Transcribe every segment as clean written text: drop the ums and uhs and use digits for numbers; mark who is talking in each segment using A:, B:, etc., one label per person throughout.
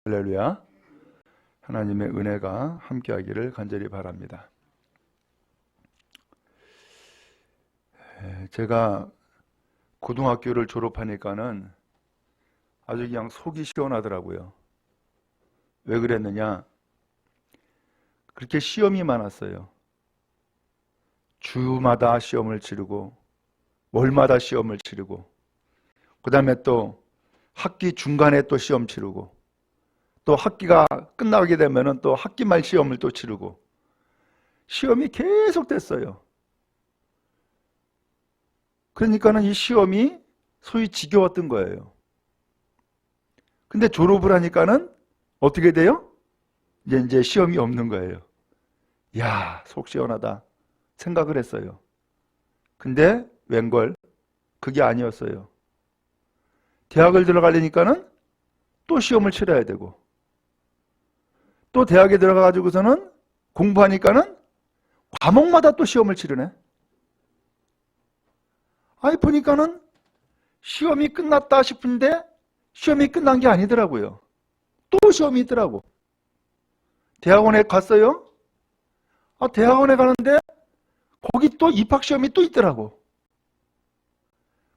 A: 할렐루야. 하나님의 은혜가 함께하기를 간절히 바랍니다. 제가 고등학교를 졸업하니까는 아주 그냥 속이 시원하더라고요. 왜 그랬느냐? 그렇게 시험이 많았어요. 주마다 시험을 치르고 월마다 시험을 치르고 그 다음에 또 학기 중간에 또 시험 치르고 또 학기가 끝나게 되면은 또 학기 말 시험을 또 치르고 시험이 계속 됐어요. 그러니까는 이 시험이 소위 지겨웠던 거예요. 근데 졸업을 하니까는 어떻게 돼요? 이제 시험이 없는 거예요. 야, 속 시원하다 생각을 했어요. 근데 웬걸 그게 아니었어요. 대학을 들어가려니까는 또 시험을 치러야 되고 또 대학에 들어가가지고서는 공부하니까는 과목마다 또 시험을 치르네. 아니 보니까는 시험이 끝났다 싶은데 시험이 끝난 게 아니더라고요. 또 시험이 있더라고. 대학원에 갔어요. 대학원에 가는데 거기 또 입학시험이 또 있더라고.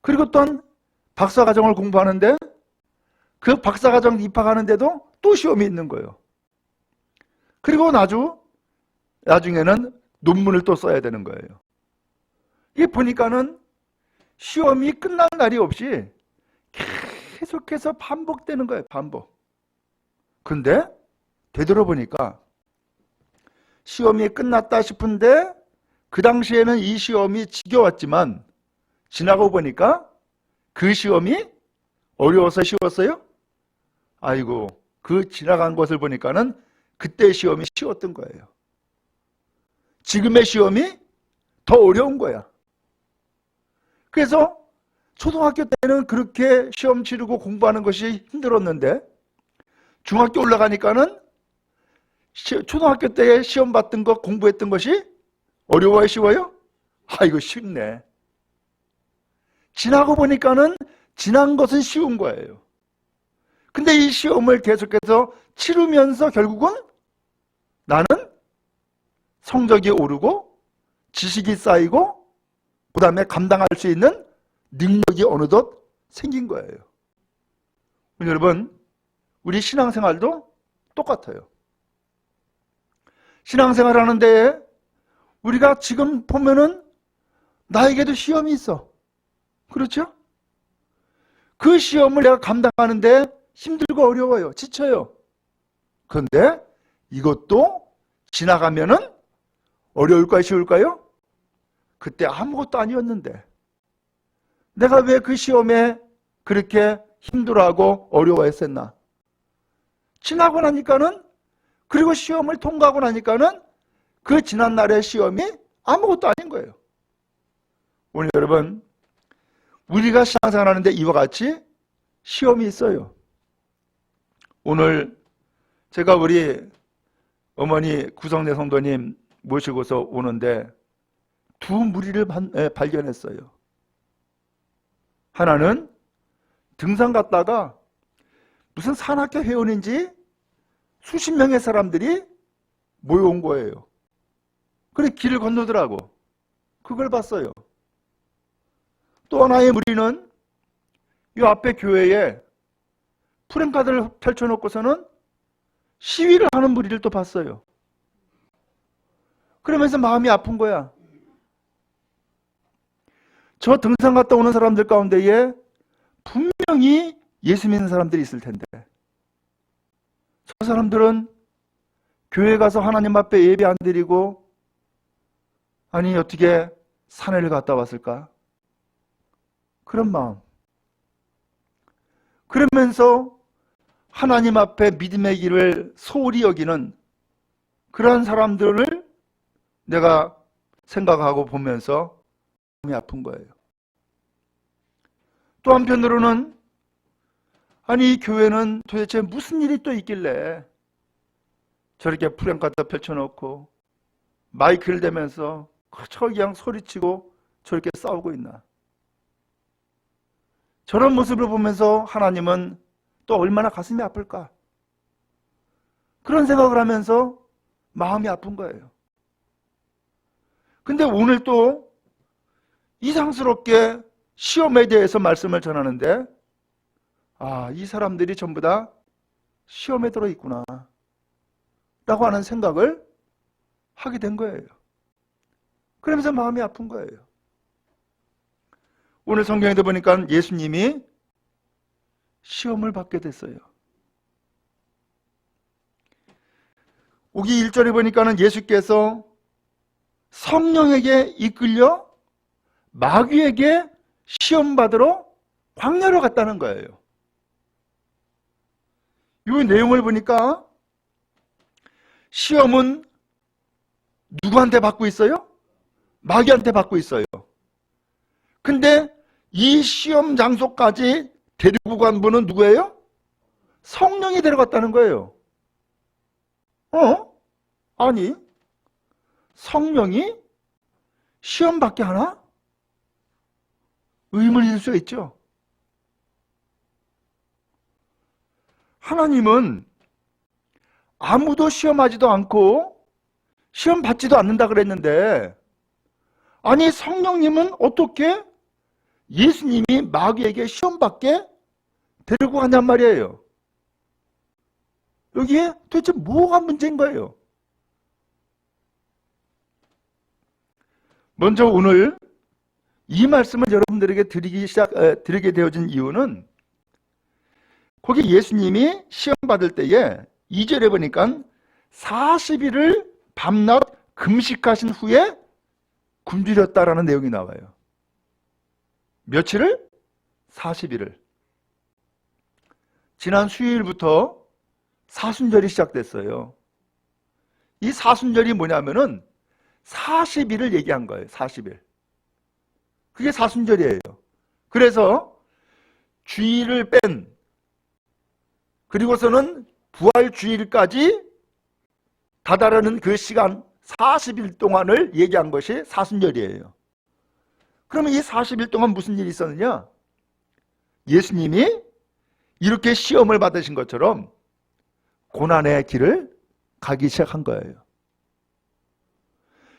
A: 그리고 또한 박사과정을 공부하는데 그 박사과정 입학하는데도 또 시험이 있는 거예요. 그리고 나중에는 논문을 또 써야 되는 거예요. 이게 보니까는 시험이 끝날 날이 없이 계속해서 반복되는 거예요. 반복. 근데 되돌아보니까 시험이 끝났다 싶은데 그 당시에는 이 시험이 지겨웠지만 지나고 보니까 그 시험이 어려워서 쉬웠어요? 아이고, 그 지나간 것을 보니까는 그때 시험이 쉬웠던 거예요. 지금의 시험이 더 어려운 거야. 그래서 초등학교 때는 그렇게 시험 치르고 공부하는 것이 힘들었는데 중학교 올라가니까는 초등학교 때 시험 봤던 거 공부했던 것이 어려워요, 쉬워요? 이거 쉽네. 지나고 보니까는 지난 것은 쉬운 거예요. 근데 이 시험을 계속해서 치르면서 결국은 나는 성적이 오르고 지식이 쌓이고 그 다음에 감당할 수 있는 능력이 어느덧 생긴 거예요. 여러분, 우리 신앙생활도 똑같아요. 신앙생활 하는데 우리가 지금 보면은 나에게도 시험이 있어. 그렇죠? 그 시험을 내가 감당하는데 힘들고 어려워요. 지쳐요. 그런데 이것도 지나가면은 어려울까요? 쉬울까요? 그때 아무것도 아니었는데 내가 왜 그 시험에 그렇게 힘들어하고 어려워했었나? 지나고 나니까는 그리고 시험을 통과하고 나니까는 그 지난 날의 시험이 아무것도 아닌 거예요. 오늘 여러분, 우리가 신앙생활 하는데 이와 같이 시험이 있어요. 오늘 제가 우리 어머니 구성래 성도님 모시고서 오는데 두 무리를 발견했어요. 하나는 등산 갔다가 무슨 산악회 회원인지 수십 명의 사람들이 모여온 거예요. 그래 길을 건너더라고. 그걸 봤어요. 또 하나의 무리는 이 앞에 교회에 프랭카드를 펼쳐놓고서는 시위를 하는 무리를 또 봤어요. 그러면서 마음이 아픈 거야. 저 등산 갔다 오는 사람들 가운데에 분명히 예수 믿는 사람들이 있을 텐데 저 사람들은 교회 가서 하나님 앞에 예배 안 드리고 아니 어떻게 산에를 갔다 왔을까? 그런 마음. 그러면서 하나님 앞에 믿음의 길을 소홀히 여기는 그런 사람들을 내가 생각하고 보면서 마음이 아픈 거예요. 또 한편으로는 아니 이 교회는 도대체 무슨 일이 또 있길래 저렇게 프랭카드 펼쳐놓고 마이크를 대면서 저기 그냥 소리치고 저렇게 싸우고 있나? 저런 모습을 보면서 하나님은 또 얼마나 가슴이 아플까? 그런 생각을 하면서 마음이 아픈 거예요. 근데 오늘 또 이상스럽게 시험에 대해서 말씀을 전하는데, 아, 이 사람들이 전부 다 시험에 들어있구나 라고 하는 생각을 하게 된 거예요. 그러면서 마음이 아픈 거예요. 오늘 성경에도 보니까 예수님이 시험을 받게 됐어요. 여기 1절에 보니까는 예수께서 성령에게 이끌려 마귀에게 시험 받으러 광야로 갔다는 거예요. 이 내용을 보니까 시험은 누구한테 받고 있어요? 마귀한테 받고 있어요. 근데 이 시험 장소까지 데리고 간 분은 누구예요? 성령이 데려갔다는 거예요. 아니, 성령이 시험 받게 하나? 의문이 들 수 있죠. 하나님은 아무도 시험하지도 않고 시험 받지도 않는다 그랬는데, 아니 성령님은 어떻게 예수님이 마귀에게 시험 받게 데리고 가냔 말이에요. 여기에 도대체 뭐가 문제인 거예요? 먼저 오늘 이 말씀을 여러분들에게 드리게 되어진 이유는, 거기 예수님이 시험 받을 때에 2절에 보니까 40일을 밤낮 금식하신 후에 굶주렸다라는 내용이 나와요. 며칠을? 40일을. 지난 수요일부터 사순절이 시작됐어요. 이 사순절이 뭐냐면은 40일을 얘기한 거예요. 40일. 그게 사순절이에요. 그래서 주일을 뺀, 그리고서는 부활 주일까지 다다르는 그 시간 40일 동안을 얘기한 것이 사순절이에요. 그러면 이 40일 동안 무슨 일이 있었느냐? 예수님이 이렇게 시험을 받으신 것처럼 고난의 길을 가기 시작한 거예요.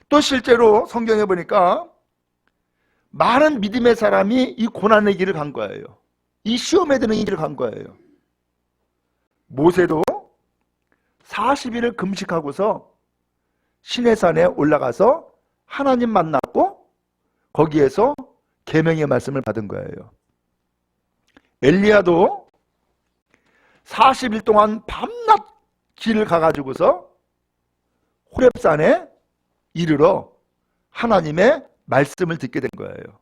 A: 또 실제로 성경에 보니까 많은 믿음의 사람이 이 고난의 길을 간 거예요. 이 시험에 드는 이 길을 간 거예요. 모세도 40일을 금식하고서 시내산에 올라가서 하나님 만났고 거기에서 계명의 말씀을 받은 거예요. 엘리야도 40일 동안 밤낮 길을 가가지고서 호렙산에 이르러 하나님의 말씀을 듣게 된 거예요.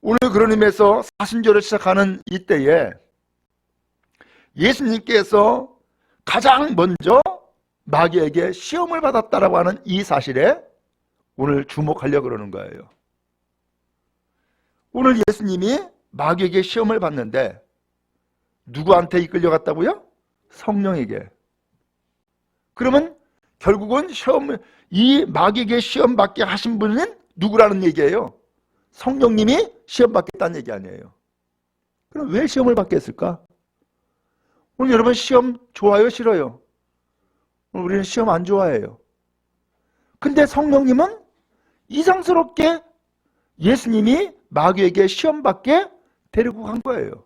A: 오늘 그런 의미에서 사순절을 시작하는 이때에 예수님께서 가장 먼저 마귀에게 시험을 받았다라고 하는 이 사실에 오늘 주목하려고 그러는 거예요. 오늘 예수님이 마귀에게 시험을 받는데 누구한테 이끌려갔다고요? 성령에게. 그러면 결국은 이 마귀에게 시험 받게 하신 분은 누구라는 얘기예요? 성령님이 시험 받겠다는 얘기 아니에요. 그럼 왜 시험을 받게 했을까? 오늘 여러분 시험 좋아요, 싫어요? 우리는 시험 안 좋아해요. 근데 성령님은 이상스럽게 예수님이 마귀에게 시험 받게 데리고 간 거예요.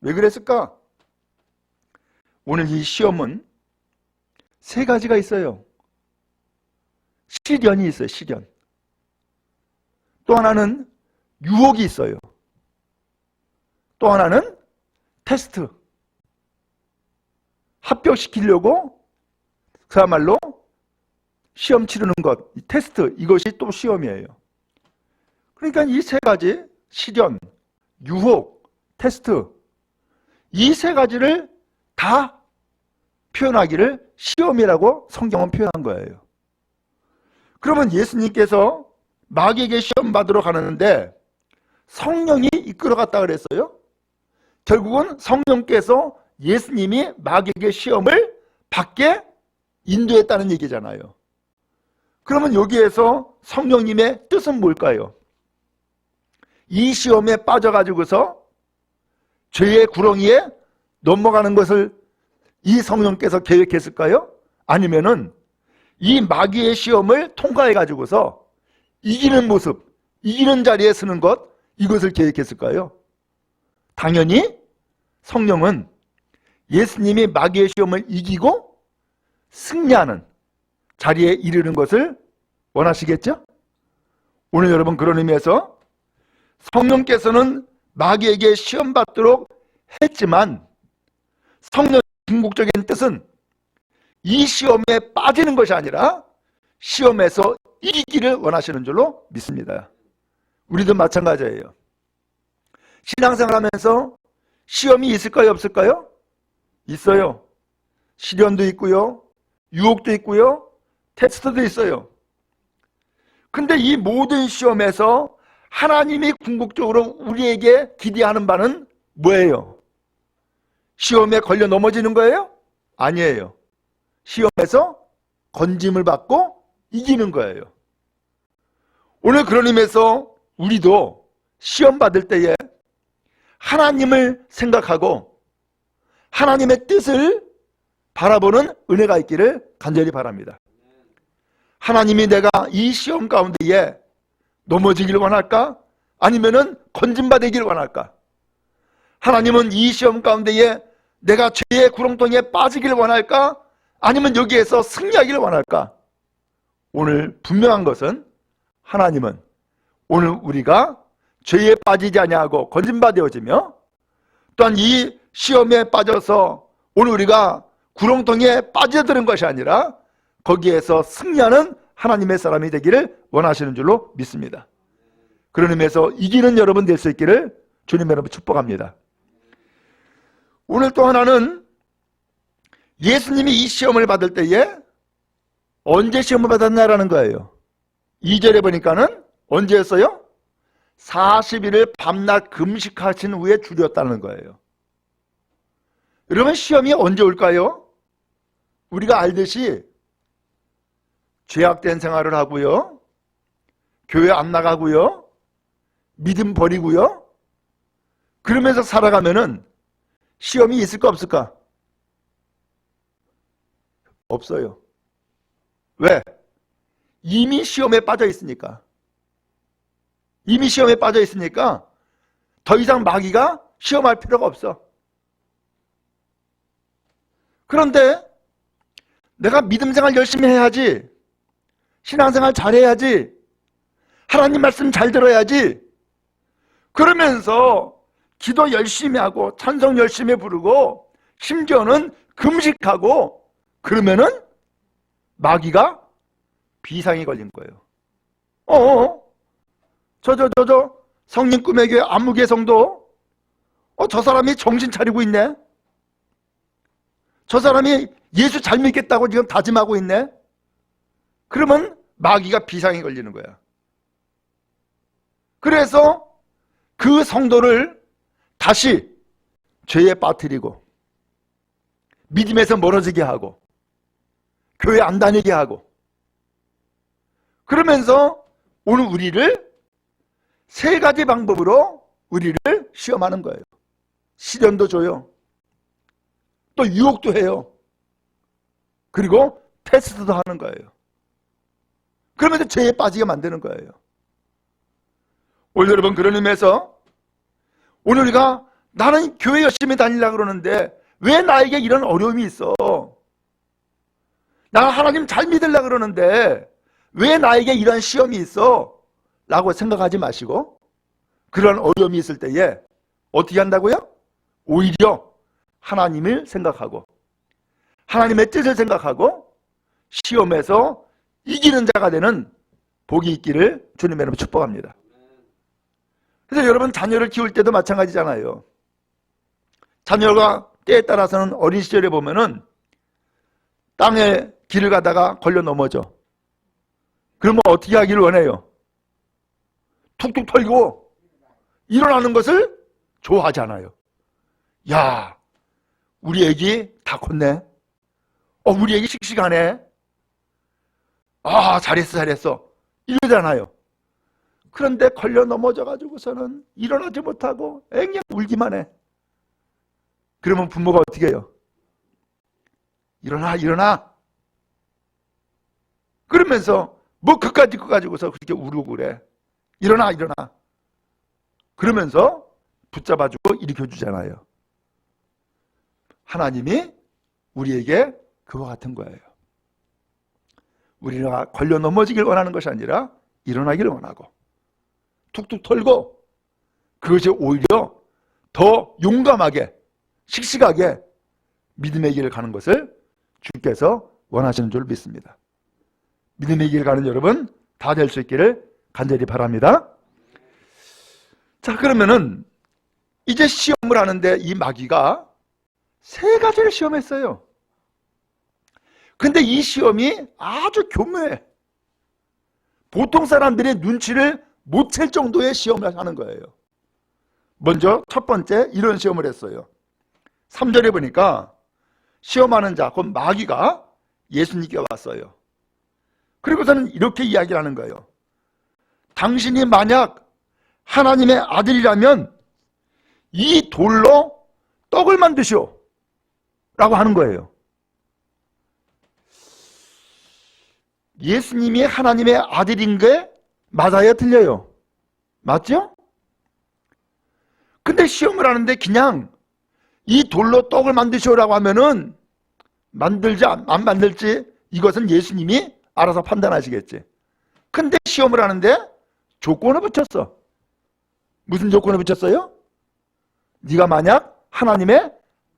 A: 왜 그랬을까? 오늘 이 시험은 세 가지가 있어요. 시련이 있어요. 시련. 또 하나는 유혹이 있어요. 또 하나는 테스트. 합격시키려고 그야말로 시험 치르는 것, 테스트, 이것이 또 시험이에요. 그러니까 이 세 가지, 시련, 유혹, 테스트, 이 세 가지를 다 표현하기를 시험이라고 성경은 표현한 거예요. 그러면 예수님께서 마귀에게 시험 받으러 가는데 성령이 이끌어갔다 그랬어요. 결국은 성령께서 예수님이 마귀에게 시험을 받게 인도했다는 얘기잖아요. 그러면 여기에서 성령님의 뜻은 뭘까요? 이 시험에 빠져가지고서 죄의 구렁이에 넘어가는 것을 이 성령께서 계획했을까요? 아니면은 이 마귀의 시험을 통과해 가지고서 이기는 모습, 이기는 자리에 서는 것, 이것을 계획했을까요? 당연히 성령은 예수님이 마귀의 시험을 이기고 승리하는 자리에 이르는 것을 원하시겠죠? 오늘 여러분 그런 의미에서 성령께서는 마귀에게 시험받도록 했지만 성령의 궁극적인 뜻은 이 시험에 빠지는 것이 아니라 시험에서 이기기를 원하시는 줄로 믿습니다. 우리도 마찬가지예요. 신앙생활 하면서 시험이 있을까요? 없을까요? 있어요. 시련도 있고요. 유혹도 있고요. 테스트도 있어요. 근데 이 모든 시험에서 하나님이 궁극적으로 우리에게 기대하는 바는 뭐예요? 시험에 걸려 넘어지는 거예요? 아니에요. 시험에서 건짐을 받고 이기는 거예요. 오늘 그런 의미에서 우리도 시험 받을 때에 하나님을 생각하고 하나님의 뜻을 바라보는 은혜가 있기를 간절히 바랍니다. 하나님이 내가 이 시험 가운데에 넘어지기를 원할까? 아니면은 건짐받기를 원할까? 하나님은 이 시험 가운데에 내가 죄의 구렁텅이에 빠지기를 원할까? 아니면 여기에서 승리하기를 원할까? 오늘 분명한 것은 하나님은 오늘 우리가 죄에 빠지지 아니하고 건짐받아지며 또한 이 시험에 빠져서 오늘 우리가 구렁텅이에 빠져드는 것이 아니라 거기에서 승리하는 하나님의 사람이 되기를 원하시는 줄로 믿습니다. 그런 의미에서 이기는 여러분 될 수 있기를 주님 여러분 축복합니다. 오늘 또 하나는 예수님이 이 시험을 받을 때에 언제 시험을 받았냐라는 거예요. 2절에 보니까는 언제였어요? 40일을 밤낮 금식하신 후에 줄였다는 거예요. 여러분 시험이 언제 올까요? 우리가 알듯이 죄악된 생활을 하고요. 교회 안 나가고요. 믿음 버리고요. 그러면서 살아가면은 시험이 있을까 없을까? 없어요. 왜? 이미 시험에 빠져 있으니까. 이미 시험에 빠져 있으니까 더 이상 마귀가 시험할 필요가 없어. 그런데 내가 믿음 생활 열심히 해야지, 신앙생활 잘해야지, 하나님 말씀 잘 들어야지, 그러면서 기도 열심히 하고 찬송 열심히 부르고 심지어는 금식하고 그러면은 마귀가 비상이 걸린 거예요. 저 성령 꿈의 교회 안무개 성도, 저 사람이 정신 차리고 있네. 저 사람이 예수 잘 믿겠다고 지금 다짐하고 있네. 그러면 마귀가 비상이 걸리는 거야. 그래서 그 성도를 다시 죄에 빠뜨리고 믿음에서 멀어지게 하고 교회 안 다니게 하고 그러면서 오늘 우리를 세 가지 방법으로 우리를 시험하는 거예요. 시련도 줘요. 또 유혹도 해요. 그리고 테스트도 하는 거예요. 그러면서 죄에 빠지게 만드는 거예요. 오늘 여러분 그런 의미에서 오늘 우리가 나는 교회 열심히 다니려고 그러는데 왜 나에게 이런 어려움이 있어? 나는 하나님 잘 믿으려고 그러는데 왜 나에게 이런 시험이 있어? 라고 생각하지 마시고 그런 어려움이 있을 때에 어떻게 한다고요? 오히려 하나님을 생각하고 하나님의 뜻을 생각하고 시험에서 이기는 자가 되는 복이 있기를 주님 여러분 축복합니다. 그래서 여러분 자녀를 키울 때도 마찬가지잖아요. 자녀가 때에 따라서는 어린 시절에 보면은 땅에 길을 가다가 걸려 넘어져. 그러면 어떻게 하기를 원해요? 툭툭 털고 일어나는 것을 좋아하잖아요. 야, 우리 애기 다 컸네. 우리 애기 씩씩하네. 잘했어. 이러잖아요. 그런데 걸려 넘어져 가지고서는 일어나지 못하고 앵냥 울기만 해. 그러면 부모가 어떻게 해요? 일어나, 일어나. 그러면서 뭐 그까짓 거 가지고서 그렇게 울고 그래. 일어나, 일어나. 그러면서 붙잡아주고 일으켜주잖아요. 하나님이 우리에게 그와 같은 거예요. 우리가 걸려 넘어지길 원하는 것이 아니라 일어나기를 원하고 툭툭 털고 그것이 오히려 더 용감하게 씩씩하게 믿음의 길을 가는 것을 주께서 원하시는 줄 믿습니다. 믿음의 길을 가는 여러분 다 될 수 있기를 간절히 바랍니다. 자, 그러면은 이제 시험을 하는데 이 마귀가 3가지를 시험했어요. 근데 이 시험이 아주 교묘해. 보통 사람들이 눈치를 못 챌 정도의 시험을 하는 거예요. 먼저 첫 번째 이런 시험을 했어요. 3절에 보니까 시험하는 자, 곧 마귀가 예수님께 왔어요. 그리고서는 이렇게 이야기를 하는 거예요. 당신이 만약 하나님의 아들이라면 이 돌로 떡을 만드시오 라고 하는 거예요. 예수님이 하나님의 아들인 게 맞아요? 틀려요? 맞죠? 근데 시험을 하는데 그냥 이 돌로 떡을 만드시오라고 하면은 만들지 안 만들지 이것은 예수님이 알아서 판단하시겠지. 근데 시험을 하는데 조건을 붙였어. 무슨 조건을 붙였어요? 네가 만약 하나님의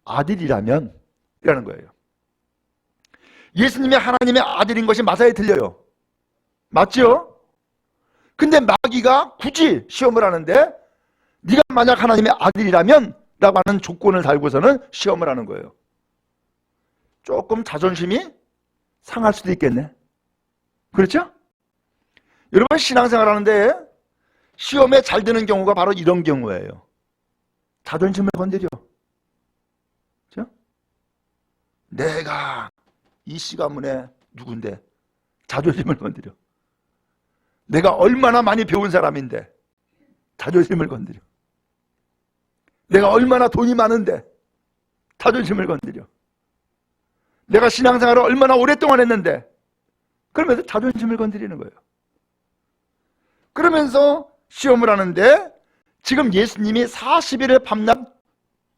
A: 아들이라면 이라는 거예요. 예수님이 하나님의 아들인 것이 맞아야 틀려요? 맞죠? 근데 마귀가 굳이 시험을 하는데 네가 만약 하나님의 아들이라면 라고 하는 조건을 달고서는 시험을 하는 거예요. 조금 자존심이 상할 수도 있겠네. 그렇죠? 여러분 신앙생활 하는데 시험에 잘 드는 경우가 바로 이런 경우예요. 자존심을 건드려. 그렇죠? 내가 이 씨 가문의 누군데 자존심을 건드려. 내가 얼마나 많이 배운 사람인데 자존심을 건드려. 내가 얼마나 돈이 많은데 자존심을 건드려. 내가 신앙생활을 얼마나 오랫동안 했는데 그러면서 자존심을 건드리는 거예요. 그러면서 시험을 하는데 지금 예수님이 40일을 밤낮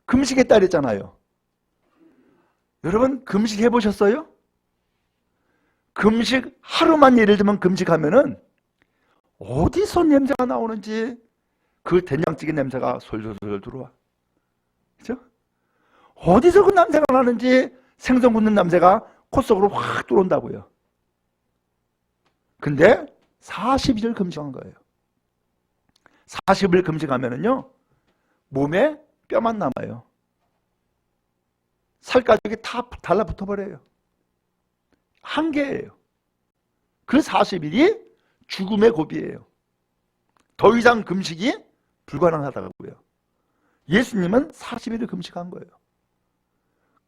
A: 금식했다 그랬잖아요. 여러분 금식 해보셨어요? 금식 하루만 예를 들면 금식하면은 어디서 냄새가 나오는지 그 된장찌개 냄새가 솔솔솔 들어와. 그죠? 어디서 그 냄새가 나는지 생선 굽는 냄새가 코 속으로 확 들어온다고요. 근데 40일을 금식한 거예요. 40일 금식하면은요 몸에 뼈만 남아요. 살가죽이 다 달라붙어 버려요. 한계예요. 그 40일이 죽음의 고비예요. 더 이상 금식이 불가능하다고요. 예수님은 40일을 금식한 거예요.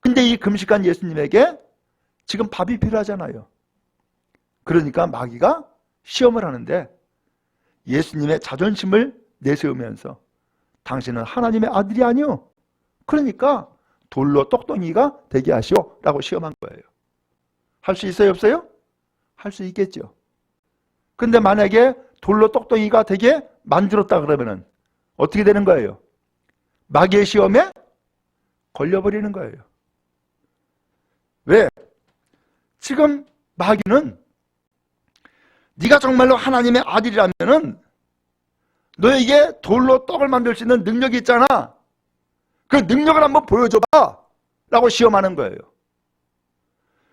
A: 근데 이 금식한 예수님에게 지금 밥이 필요하잖아요. 그러니까 마귀가 시험을 하는데 예수님의 자존심을 내세우면서 당신은 하나님의 아들이 아니오. 그러니까 돌로 떡덩이가 되게 하시오 라고 시험한 거예요. 할 수 있어요? 없어요? 할 수 있겠죠. 근데 만약에 돌로 떡덩이가 되게 만들었다 그러면은 어떻게 되는 거예요? 마귀의 시험에 걸려버리는 거예요. 왜? 지금 마귀는 네가 정말로 하나님의 아들이라면은 너에게 돌로 떡을 만들 수 있는 능력이 있잖아. 그 능력을 한번 보여줘봐 라고 시험하는 거예요.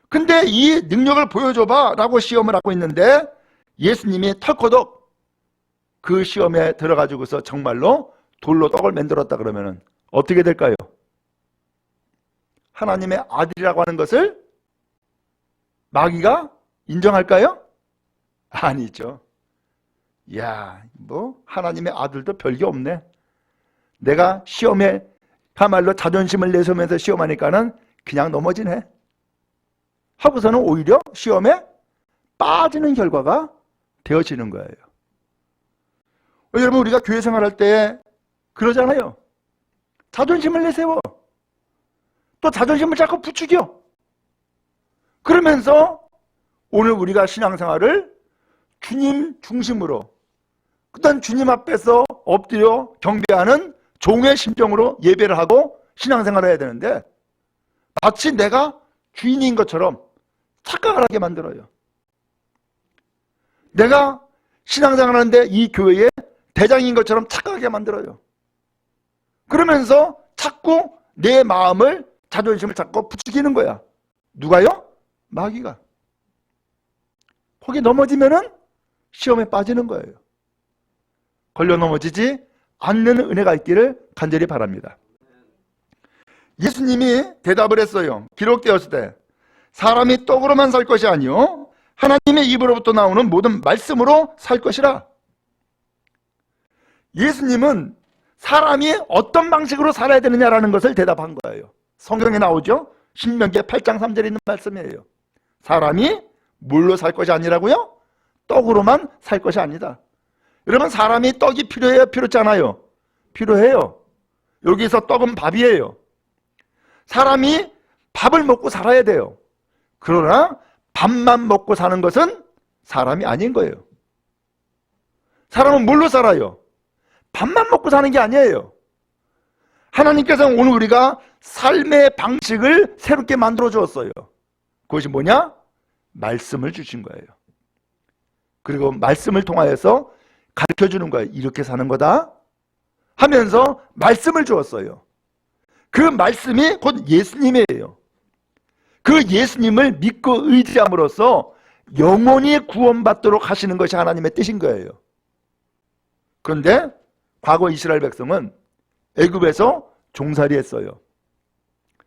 A: 근데 이 능력을 보여줘봐 라고 시험을 하고 있는데 예수님이 털커덕 그 시험에 들어가지고서 정말로 돌로 떡을 만들었다 그러면은 어떻게 될까요? 하나님의 아들이라고 하는 것을 마귀가 인정할까요? 아니죠. 야, 뭐 하나님의 아들도 별게 없네. 내가 시험에 가말로 자존심을 내세우면서 시험하니까는 그냥 넘어지네. 하고서는 오히려 시험에 빠지는 결과가 되어지는 거예요. 여러분 우리가 교회 생활할 때 그러잖아요. 자존심을 내세워. 또 자존심을 자꾸 부추겨. 그러면서 오늘 우리가 신앙생활을 주님 중심으로, 그다음 주님 앞에서 엎드려 경배하는 종의 심정으로 예배를 하고 신앙생활을 해야 되는데, 마치 내가 주인인 것처럼 착각을 하게 만들어요. 내가 신앙생활 하는데 이 교회의 대장인 것처럼 착각하게 만들어요. 그러면서 자꾸 내 마음을, 자존심을 자꾸 부추기는 거야. 누가요? 마귀가. 거기 넘어지면은 시험에 빠지는 거예요. 걸려 넘어지지 않는 은혜가 있기를 간절히 바랍니다. 예수님이 대답을 했어요. 기록되었을 때 사람이 떡으로만 살 것이 아니요 하나님의 입으로부터 나오는 모든 말씀으로 살 것이라. 예수님은 사람이 어떤 방식으로 살아야 되느냐라는 것을 대답한 거예요. 성경에 나오죠. 신명기 8장 3절에 있는 말씀이에요. 사람이 물로 살 것이 아니라고요? 떡으로만 살 것이 아니다. 여러분, 사람이 떡이 필요해요? 필요하지 않아요? 필요해요. 여기서 떡은 밥이에요. 사람이 밥을 먹고 살아야 돼요. 그러나 밥만 먹고 사는 것은 사람이 아닌 거예요. 사람은 뭘로 살아요? 밥만 먹고 사는 게 아니에요. 하나님께서는 오늘 우리가 삶의 방식을 새롭게 만들어 주었어요. 그것이 뭐냐? 말씀을 주신 거예요. 그리고 말씀을 통하여서 가르쳐 주는 거예요. 이렇게 사는 거다 하면서 말씀을 주었어요. 그 말씀이 곧 예수님이에요. 그 예수님을 믿고 의지함으로써 영원히 구원받도록 하시는 것이 하나님의 뜻인 거예요. 그런데 과거 이스라엘 백성은 애굽에서 종살이 했어요.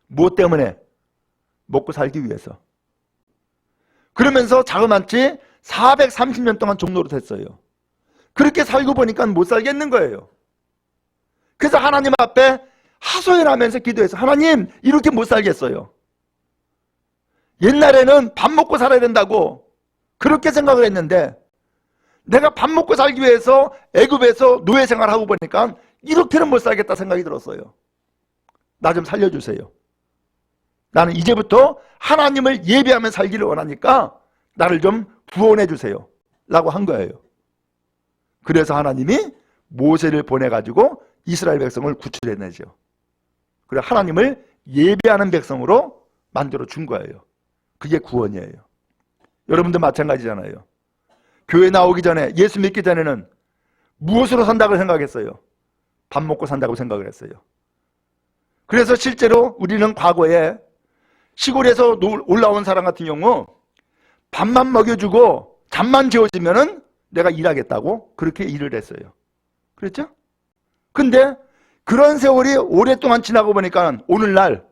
A: 무엇 때문에? 먹고 살기 위해서. 그러면서 자그마치 430년 동안 종노릇 했어요. 그렇게 살고 보니까 못 살겠는 거예요. 그래서 하나님 앞에 하소연하면서 기도해서, 하나님, 이렇게 못 살겠어요. 옛날에는 밥 먹고 살아야 된다고 그렇게 생각을 했는데, 내가 밥 먹고 살기 위해서 애굽에서 노예 생활하고 보니까 이렇게는 못 살겠다 생각이 들었어요. 나 좀 살려주세요. 나는 이제부터 하나님을 예배하며 살기를 원하니까 나를 좀 구원해 주세요 라고 한 거예요. 그래서 하나님이 모세를 보내가지고 이스라엘 백성을 구출해내죠. 그래서 하나님을 예배하는 백성으로 만들어 준 거예요. 그게 구원이에요. 여러분도 마찬가지잖아요. 교회 나오기 전에, 예수 믿기 전에는 무엇으로 산다고 생각했어요? 밥 먹고 산다고 생각을 했어요. 그래서 실제로 우리는 과거에 시골에서 올라온 사람 같은 경우 밥만 먹여주고 잠만 재워주면은 내가 일하겠다고 그렇게 일을 했어요. 그랬죠? 근데 그런 세월이 오랫동안 지나고 보니까 오늘날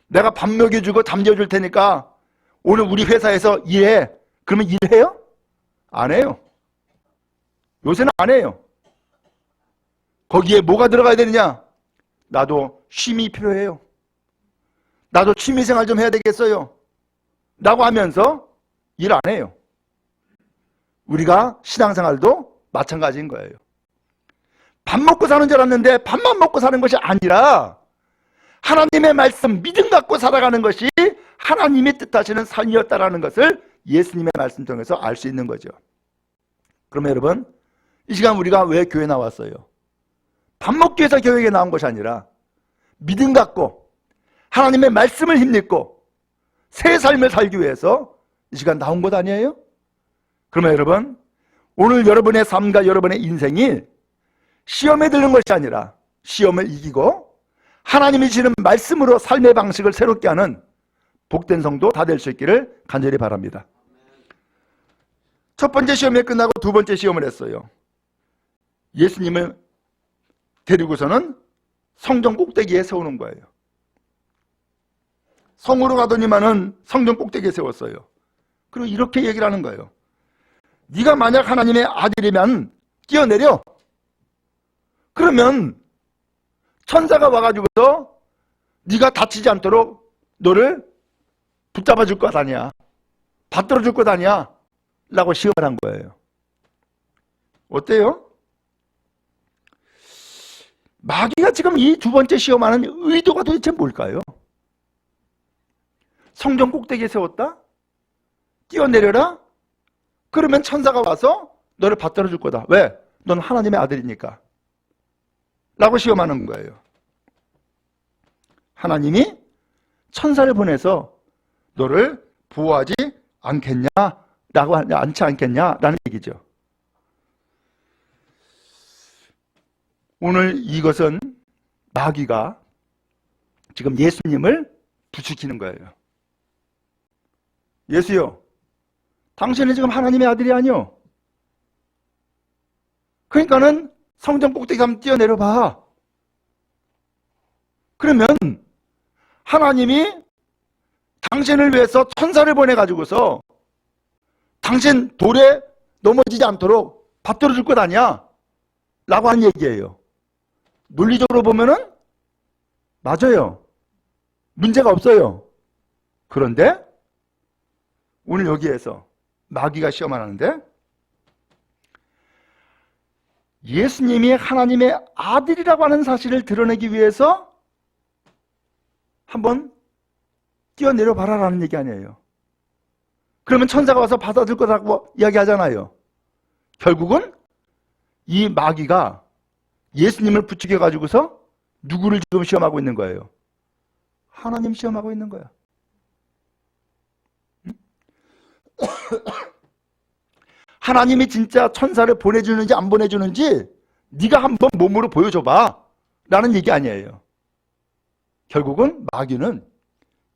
A: 내가 밥 먹여주고 잠 재워줄 테니까 오늘 우리 회사에서 일해. 그러면 일해요? 안 해요. 요새는 안 해요. 거기에 뭐가 들어가야 되느냐? 나도 쉼이 필요해요. 나도 취미생활 좀 해야 되겠어요 라고 하면서 일 안 해요. 우리가 신앙생활도 마찬가지인 거예요. 밥 먹고 사는 줄 알았는데 밥만 먹고 사는 것이 아니라 하나님의 말씀, 믿음 갖고 살아가는 것이 하나님이 뜻하시는 삶이었다라는 것을 예수님의 말씀 통해서 알 수 있는 거죠. 그러면 여러분, 이 시간 우리가 왜 교회 나왔어요? 밥 먹기 위해서 교회에 나온 것이 아니라 믿음 갖고 하나님의 말씀을 힘입고 새 삶을 살기 위해서 이 시간 나온 것 아니에요? 그러면 여러분, 오늘 여러분의 삶과 여러분의 인생이 시험에 드는 것이 아니라 시험을 이기고 하나님이 주시는 말씀으로 삶의 방식을 새롭게 하는 복된 성도 다 될 수 있기를 간절히 바랍니다. 첫 번째 시험이 끝나고 두 번째 시험을 했어요. 예수님을 데리고서는 성전 꼭대기에 세우는 거예요. 성으로 가더니만은 성전 꼭대기에 세웠어요. 그리고 이렇게 얘기를 하는 거예요. 네가 만약 하나님의 아들이면 뛰어내려. 그러면 천사가 와가지고서 네가 다치지 않도록 너를 붙잡아 줄 것 아니야. 받들어 줄 것 아니야. 라고 시험을 한 거예요. 어때요? 마귀가 지금 이 두 번째 시험하는 의도가 도대체 뭘까요? 성전 꼭대기에 세웠다? 뛰어내려라? 그러면 천사가 와서 너를 받들어 줄 거다. 왜? 넌 하나님의 아들이니까. 라고 시험하는 거예요. 하나님이 천사를 보내서 너를 보호하지 않겠냐? 라고 않지 않겠냐? 라는 얘기죠. 오늘 이것은 마귀가 지금 예수님을 부추기는 거예요. 예수요, 당신은 지금 하나님의 아들이 아니요. 그러니까는 성전 꼭대기 한번 뛰어내려 봐. 그러면 하나님이 당신을 위해서 천사를 보내가지고서 당신 돌에 넘어지지 않도록 받들어 줄 것 아니야? 라고 하는 얘기예요. 논리적으로 보면은 맞아요. 문제가 없어요. 그런데 오늘 여기에서 마귀가 시험하는데 예수님이 하나님의 아들이라고 하는 사실을 드러내기 위해서 한번 뛰어내려 봐라라는 얘기 아니에요. 그러면 천사가 와서 받아줄 거라고 이야기하잖아요. 결국은 이 마귀가 예수님을 부추겨 가지고서 누구를 지금 시험하고 있는 거예요? 하나님 시험하고 있는 거야. 하나님이 진짜 천사를 보내주는지 안 보내주는지 네가 한번 몸으로 보여줘봐 라는 얘기 아니에요. 결국은 마귀는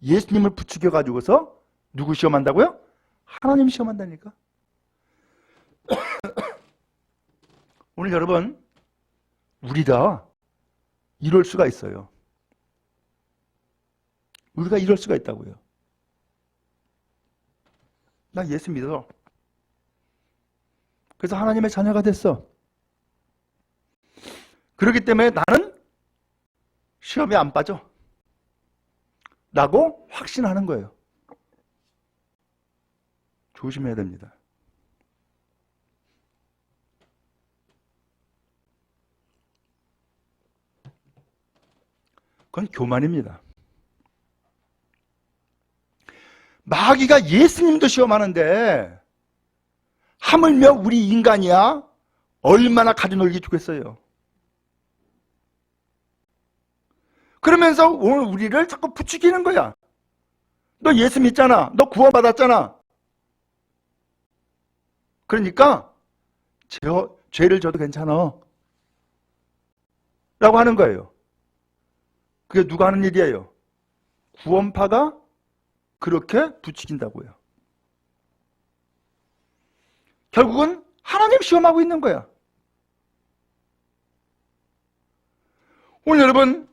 A: 예수님을 부추겨 가지고서 누구 시험한다고요? 하나님 시험한다니까. 오늘 여러분, 우리 다 이럴 수가 있어요. 우리가 이럴 수가 있다고요. 나 예수 믿어. 그래서 하나님의 자녀가 됐어. 그렇기 때문에 나는 시험에 안 빠져 라고 확신하는 거예요. 조심해야 됩니다. 그건 교만입니다. 마귀가 예수님도 시험하는데 하물며 우리 인간이야 얼마나 가지놀기 좋겠어요. 그러면서 오늘 우리를 자꾸 부추기는 거야. 너 예수 믿잖아. 너 구원받았잖아. 그러니까 죄를 져도 괜찮아 라고 하는 거예요. 그게 누가 하는 일이에요? 구원파가 그렇게 부추긴다고요. 결국은 하나님 시험하고 있는 거야. 오늘 여러분,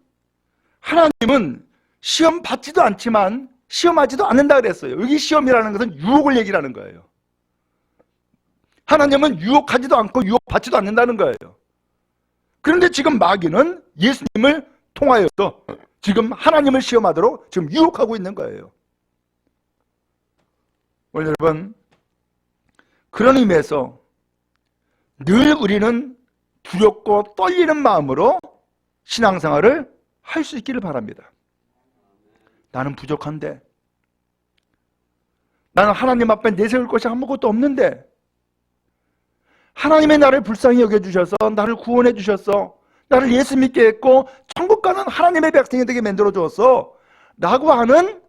A: 하나님은 시험 받지도 않지만 시험하지도 않는다 그랬어요. 여기 시험이라는 것은 유혹을 얘기하는 거예요. 하나님은 유혹하지도 않고 유혹받지도 않는다는 거예요. 그런데 지금 마귀는 예수님을 통하여서 지금 하나님을 시험하도록 지금 유혹하고 있는 거예요. 오늘 여러분, 그런 의미에서 늘 우리는 두렵고 떨리는 마음으로 신앙생활을 할 수 있기를 바랍니다. 나는 부족한데, 나는 하나님 앞에 내세울 것이 아무것도 없는데, 하나님의 나를 불쌍히 여겨주셔서 나를 구원해 주셔서 나를 예수 믿게 했고 천국 가는 하나님의 백성이 되게 만들어 주었어 라고 하는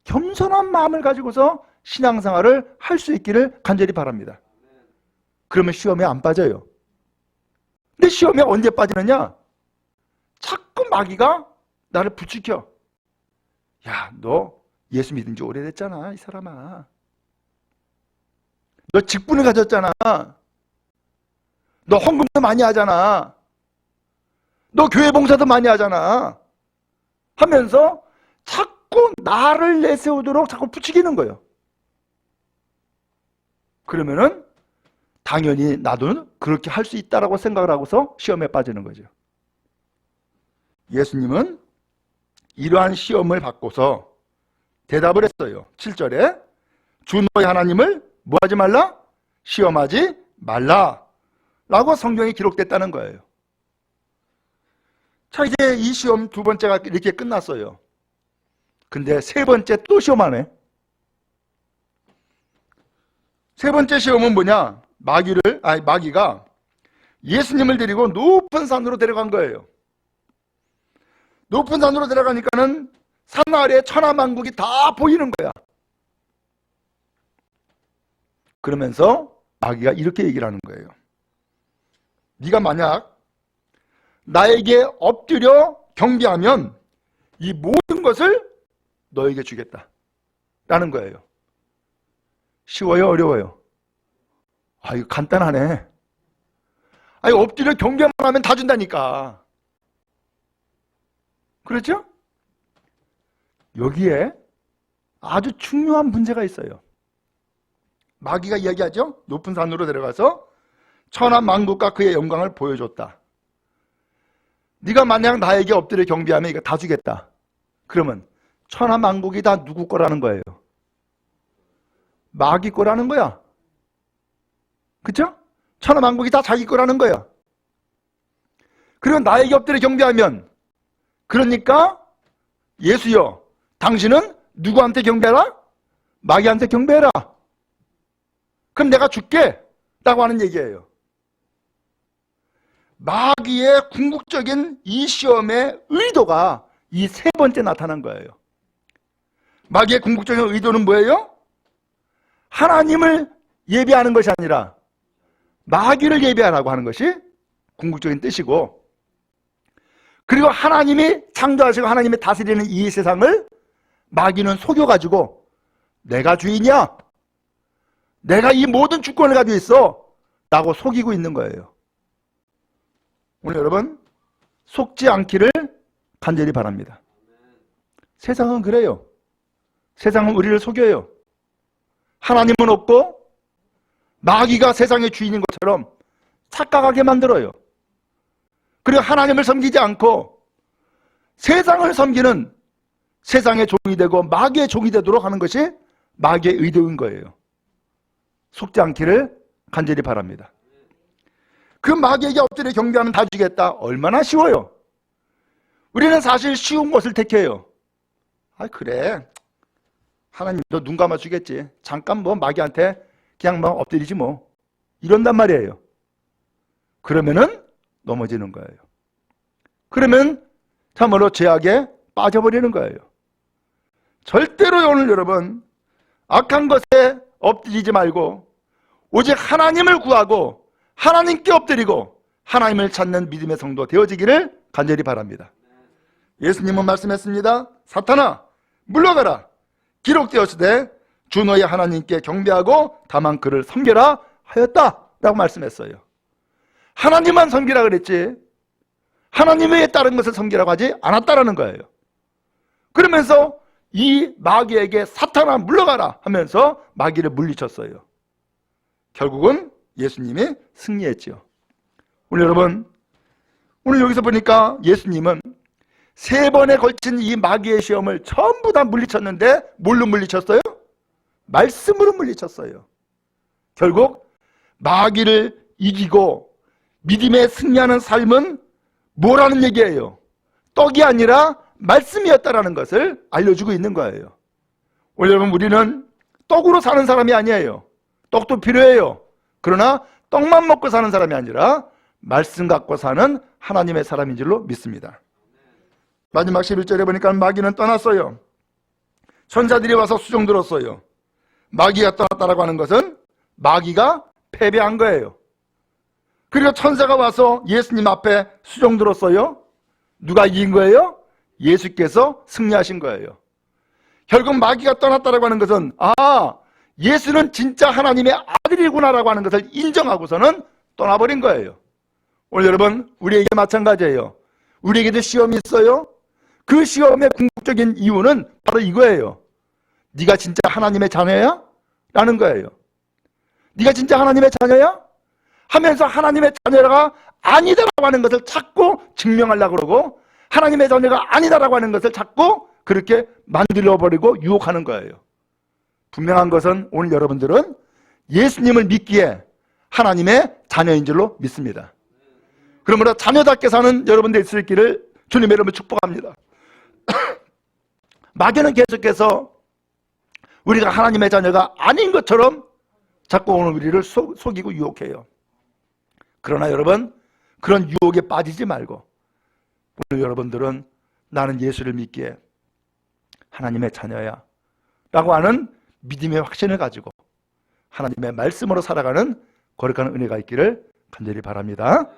A: 겸손한 마음을 가지고서 신앙생활을 할 수 있기를 간절히 바랍니다. 그러면 시험에 안 빠져요. 근데 시험에 언제 빠지느냐? 자꾸 마귀가 나를 부추겨. 야, 너 예수 믿은 지 오래됐잖아, 이 사람아. 너 직분을 가졌잖아. 너 헌금도 많이 하잖아. 너 교회 봉사도 많이 하잖아. 하면서 자꾸 나를 내세우도록 자꾸 부추기는 거예요. 그러면은 당연히 나도 그렇게 할 수 있다라고 생각을 하고서 시험에 빠지는 거죠. 예수님은 이러한 시험을 받고서 대답을 했어요. 7절에 주 너희 하나님을 뭐 하지 말라? 시험하지 말라 라고 성경에 기록됐다는 거예요. 자, 이제 이 시험 두 번째가 이렇게 끝났어요. 근데 세 번째 또 시험하네. 세 번째 시험은 뭐냐? 마귀가 예수님을 데리고 높은 산으로 데려간 거예요. 높은 산으로 데려가니까는 산 아래에 천하만국이 다 보이는 거야. 그러면서 마귀가 이렇게 얘기를 하는 거예요. 네가 만약 나에게 엎드려 경배하면 이 모든 것을 너에게 주겠다 라는 거예요. 쉬워요? 어려워요? 이거 간단하네. 엎드려 경배만 하면 다 준다니까. 그렇죠? 여기에 아주 중요한 문제가 있어요. 마귀가 이야기하죠. 높은 산으로 데려가서 천하만국과 그의 영광을 보여줬다. 네가 만약 나에게 엎드려 경배하면 이거 다 주겠다. 그러면 천하만국이 다 누구 거라는 거예요? 마귀 거라는 거야. 그쵸? 천하만국이 다 자기 거라는 거야. 그리고 나에게 엎드려 경배하면, 그러니까 예수여, 당신은 누구한테 경배해라? 마귀한테 경배해라. 그럼 내가 줄게 라고 하는 얘기예요. 마귀의 궁극적인 이 시험의 의도가 이 세 번째 나타난 거예요. 마귀의 궁극적인 의도는 뭐예요? 하나님을 예배하는 것이 아니라 마귀를 예배하라고 하는 것이 궁극적인 뜻이고, 그리고 하나님이 창조하시고 하나님이 다스리는 이 세상을 마귀는 속여가지고 내가 주인이야, 내가 이 모든 주권을 가지고 있어 라고 속이고 있는 거예요. 오늘 여러분 속지 않기를 간절히 바랍니다. 세상은 그래요. 세상은 우리를 속여요. 하나님은 없고 마귀가 세상의 주인인 것처럼 착각하게 만들어요. 그리고 하나님을 섬기지 않고 세상을 섬기는 세상의 종이 되고 마귀의 종이 되도록 하는 것이 마귀의 의도인 거예요. 속지 않기를 간절히 바랍니다. 그 마귀에게 엎드려 경배하면 다 주겠다. 얼마나 쉬워요. 우리는 사실 쉬운 것을 택해요. 그래, 하나님 너 눈 감아 주겠지. 잠깐 마귀한테 그냥 엎드리지 뭐. 이런단 말이에요. 그러면은 넘어지는 거예요. 그러면 참으로 죄악에 빠져버리는 거예요. 절대로 오늘 여러분 악한 것에 엎드리지 말고 오직 하나님을 구하고 하나님께 엎드리고 하나님을 찾는 믿음의 성도 되어지기를 간절히 바랍니다. 예수님은 말씀했습니다. 사탄아 물러가라. 기록되었으되 주 너의 하나님께 경배하고 다만 그를 섬겨라 하였다 라고 말씀했어요. 하나님만 섬기라 그랬지 하나님 외에 다른 것을 섬기라고 하지 않았다라는 거예요. 그러면서 이 마귀에게 사탄아 물러가라 하면서 마귀를 물리쳤어요. 결국은 예수님이 승리했죠. 오늘 여러분, 오늘 여기서 보니까 예수님은 세 번에 걸친 이 마귀의 시험을 전부 다 물리쳤는데 뭘로 물리쳤어요? 말씀으로 물리쳤어요. 결국 마귀를 이기고 믿음에 승리하는 삶은 뭐라는 얘기예요? 떡이 아니라 말씀이었다라는 것을 알려주고 있는 거예요. 오늘 여러분, 우리는 떡으로 사는 사람이 아니에요. 떡도 필요해요. 그러나 떡만 먹고 사는 사람이 아니라 말씀 갖고 사는 하나님의 사람인 줄로 믿습니다. 마지막 11절에 보니까 마귀는 떠났어요. 천사들이 와서 수종 들었어요. 마귀가 떠났다라고 하는 것은 마귀가 패배한 거예요. 그리고 천사가 와서 예수님 앞에 수종 들었어요. 누가 이긴 거예요? 예수께서 승리하신 거예요. 결국 마귀가 떠났다라고 하는 것은 예수는 진짜 하나님의 아들이구나라고 하는 것을 인정하고서는 떠나버린 거예요. 오늘 여러분, 우리에게 마찬가지예요. 우리에게도 시험이 있어요. 그 시험의 궁극적인 이유는 바로 이거예요. 네가 진짜 하나님의 자녀야? 라는 거예요. 네가 진짜 하나님의 자녀야? 하면서 하나님의 자녀가 아니다라고 하는 것을 자꾸 증명하려고 그러고 하나님의 자녀가 아니다라고 하는 것을 자꾸 그렇게 만들어버리고 유혹하는 거예요. 분명한 것은 오늘 여러분들은 예수님을 믿기에 하나님의 자녀인 줄로 믿습니다. 그러므로 자녀답게 사는 여러분들 있을 길을 주님의 이름으로 축복합니다. 마귀는 계속해서 우리가 하나님의 자녀가 아닌 것처럼 자꾸 오늘 우리를 속이고 유혹해요. 그러나 여러분, 그런 유혹에 빠지지 말고 오늘 여러분들은 나는 예수를 믿기에 하나님의 자녀야 라고 하는 믿음의 확신을 가지고 하나님의 말씀으로 살아가는 거룩한 은혜가 있기를 간절히 바랍니다.